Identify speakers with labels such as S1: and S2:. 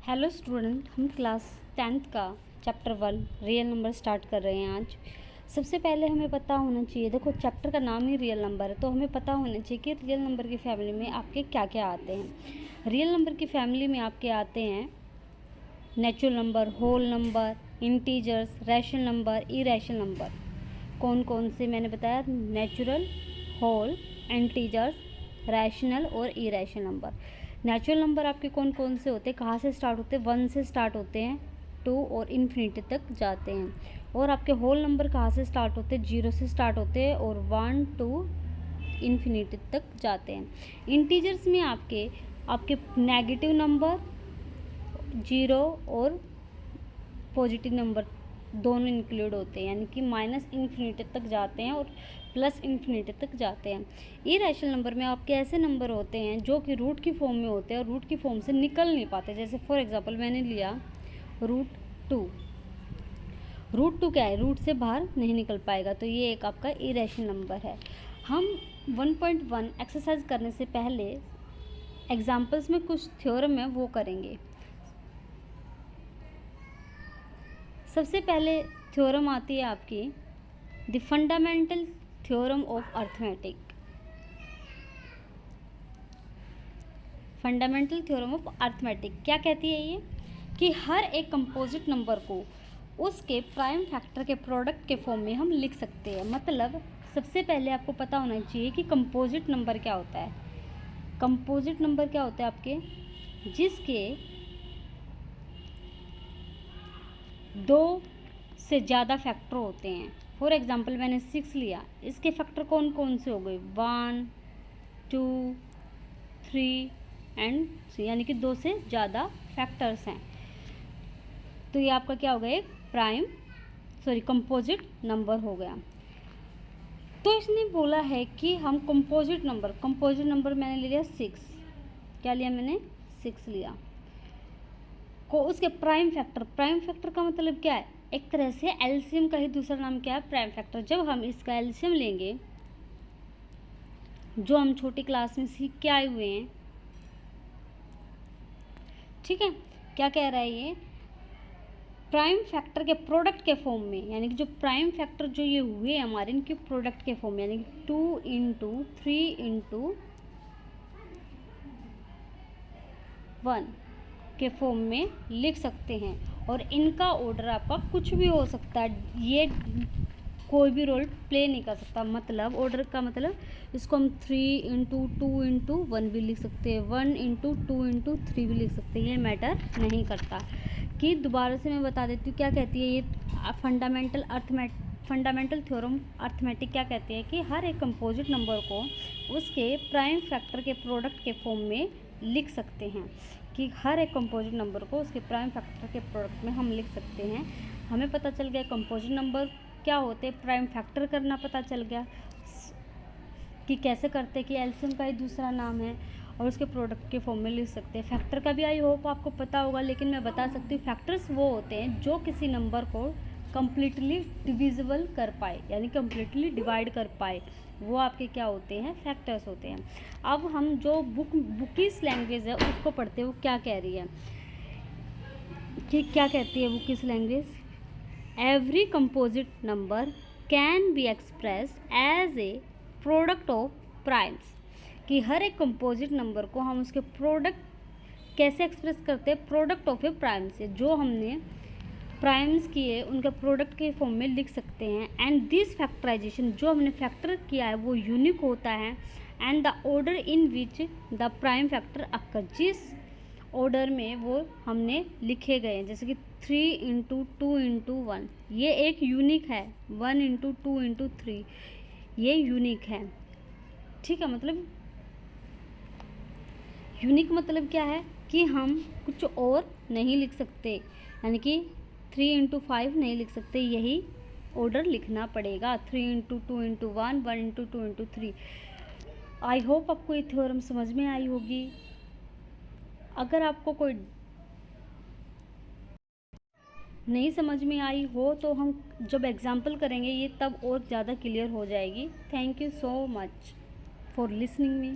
S1: Hello student, हम class 10th का chapter 1 real number start कर रहे हैं आज। सबसे पहले हमें पता होना चाहिए, देखो चैप्टर का नाम ही रियल नंबर है, तो हमें पता होना चाहिए कि रियल नंबर की फैमिली में आपके क्या क्या आते हैं। रियल नंबर की फैमिली में आपके आते हैं natural number, whole number, integers, rational number, irrational number. कौन कौन से मैंने बताया? नेचुरल, होल, इंटीजर्स, रैशनल और इरेशनल नंबर। नेचुरल नंबर आपके कौन कौन से होते हैं, कहाँ से स्टार्ट होते हैं? 1 से स्टार्ट होते हैं, 2 और इन्फिनिटी तक जाते हैं। और आपके होल नंबर कहाँ से स्टार्ट होते हैं? 0 से स्टार्ट होते हैं और 1 2 इन्फिनिटी तक जाते हैं। इंटीजर्स में आपके नेगेटिव नंबर 0 और पॉजिटिव नंबर दोनों इंक्लूड होते हैं, यानी कि माइनस इन्फिनिटी तक जाते हैं और प्लस इन्फिनिटी तक जाते हैं। इरेशनल नंबर में आपके ऐसे नंबर होते हैं जो कि रूट की फॉर्म में होते हैं और रूट की फॉर्म से निकल नहीं पाते। जैसे फॉर एग्जांपल मैंने लिया √2। √2 क्या है? रूट से बाहर नहीं निकल पाएगा, तो ये एक आपका इरेशनल नंबर है। हम 1.1 एक्सरसाइज करने से पहले एग्जाम्पल्स में कुछ थ्योरम है वो करेंगे। सबसे पहले थ्योरम आती है आपकी the fundamental theorem of arithmetic. Fundamental theorem of arithmetic क्या कहती है? ये कि हर एक कंपोजिट नंबर को उसके प्राइम फैक्टर के प्रोडक्ट के फॉर्म में हम लिख सकते हैं। मतलब सबसे पहले आपको पता होना चाहिए कि कंपोजिट नंबर क्या होता है। कंपोजिट नंबर क्या होता है आपके? जिसके 2 से ज़्यादा फैक्टर होते हैं। फॉर एग्जांपल मैंने 6 लिया, इसके फैक्टर कौन कौन से हो गए? 1 2 3 एंड 3, यानी कि 2 से ज़्यादा फैक्टर्स हैं। तो ये आपका क्या हो गया? एक कंपोजिट नंबर हो गया। तो इसने बोला है कि हम कंपोजिट नंबर मैंने ले लिया 6। क्या लिया मैंने? 6 लिया को उसके प्राइम फैक्टर का मतलब क्या है? एक तरह से एलसीएम का ही दूसरा नाम क्या है? Prime factor. जब हम इसका एलसीएम लेंगे, जो हम छोटी क्लास में सीख के आए हुए हैं, ठीक है, क्या कह रहा है ये? प्राइम फैक्टर के प्रोडक्ट के फॉर्म में, यानी कि जो प्राइम फैक्टर जो ये हुए हमारे, इनके प्रोडक्ट के फॉर्म में, यानी कि 2 × 3 × 1 के फॉर्म में लिख सकते हैं। और इनका ऑर्डर आपका कुछ भी हो सकता है, ये कोई भी रोल प्ले नहीं कर सकता। मतलब ऑर्डर का मतलब इसको हम 3 × 2 × 1 भी लिख सकते हैं, 1 × 2 × 3 भी लिख सकते हैं, ये मैटर नहीं करता। कि दोबारा से मैं बता देती हूँ क्या कहती है ये फंडामेंटल थ्योरम अर्थमेटिक क्या कहती है? कि हर एक कंपोजिट नंबर को उसके प्राइम फैक्टर के प्रोडक्ट के फॉर्म में लिख सकते हैं। कि हर एक कंपोजिट नंबर को उसके प्राइम फैक्टर के प्रोडक्ट में हम लिख सकते हैं। हमें पता चल गया कंपोजिट नंबर क्या होते हैं, प्राइम फैक्टर करना पता चल गया कि कैसे करते हैं, कि एलसीएम का ही दूसरा नाम है और उसके प्रोडक्ट के फॉर्म में लिख सकते हैं। फैक्टर का भी आई होप आपको पता होगा, लेकिन मैं बता सकती हूँ फैक्टर्स वो होते हैं जो किसी नंबर को कम्प्लीटली डिविजिबल कर पाए, यानी कम्प्लीटली डिवाइड कर पाए, वो आपके क्या होते हैं? फैक्टर्स होते हैं। अब हम जो बुकीज लैंग्वेज है उसको पढ़ते हैं, वो क्या कह रही है कि क्या कहती है बुकीज language? Every composite number can be expressed as a product of primes. कि हर एक कंपोजिट नंबर को हम उसके प्रोडक्ट कैसे एक्सप्रेस करते हैं? प्रोडक्ट ऑफ ए प्राइम से, जो हमने प्राइम्स किए उनका प्रोडक्ट के फॉर्म में लिख सकते हैं। एंड दिस फैक्टराइजेशन, जो हमने फैक्टर किया है वो यूनिक होता है। And the order in which the prime factor occur, जिस ऑर्डर में वो हमने लिखे गए हैं, जैसे कि 3 × 2 × 1, ये एक यूनिक है। 1 × 2 × 3 ये यूनिक है, ठीक है। मतलब यूनिक मतलब क्या है? कि हम कुछ और नहीं लिख सकते, यानी कि 3 × 5 नहीं लिख सकते, यही ऑर्डर लिखना पड़ेगा। 3 × 2 × 1, 1 × 2 × 3। आई होप आपको ये थ्योरम समझ में आई होगी। अगर आपको कोई नहीं समझ में आई हो तो हम जब एग्जाम्पल करेंगे ये तब और ज़्यादा क्लियर हो जाएगी। Thank you so much for listening me.